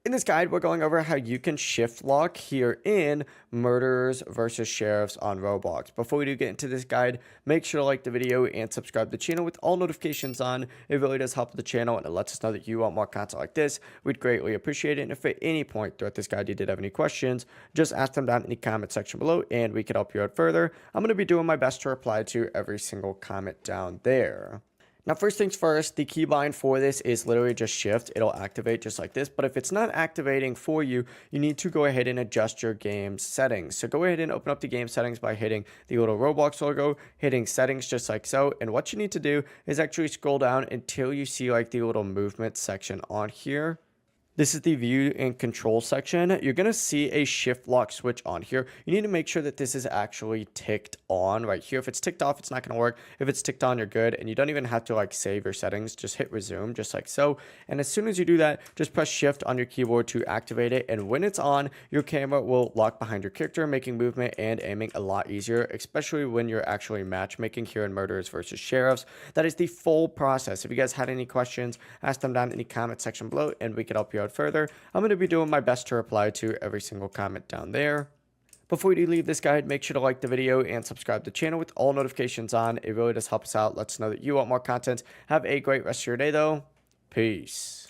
In this guide, we're going over how you can shift lock here in Murderers vs Sheriffs on Roblox. Before we do get into this guide, make sure to like the video and subscribe to the channel with all notifications on. It really does help the channel and it lets us know that you want more content like this. We'd greatly appreciate it. And if at any point throughout this guide you did have any questions, just ask them down in the comment section below and we can help you out further. I'm going to be doing my best to reply to every single comment down there. Now, first things first, the keybind for this is literally just shift. It'll activate just like this. But if it's not activating for you, you need to go ahead and adjust your game settings. So go ahead and open up the game settings by hitting the little Roblox logo, hitting settings just like so. And what you need to do is actually scroll down until you see like the little movement section on here. This is the view and control section. You're going to see a shift lock switch on here. You need to make sure that this is actually ticked on right here. If it's ticked off, it's not going to work. If it's ticked on, you're good. And you don't even have to like save your settings. Just hit resume just like so. And as soon as you do that, just press shift on your keyboard to activate it. And when it's on, your camera will lock behind your character, making movement and aiming a lot easier, especially when you're actually matchmaking here in Murderers vs Sheriffs. That is the full process. If you guys had any questions, ask them down in the comment section below and we can help you out further. I'm going to be doing my best to reply to every single comment down there. Before you leave this guide, make sure to like the video and subscribe to the channel with all notifications on. It really does help us out. Lets us know that you want more content. Have a great rest of your day though. Peace.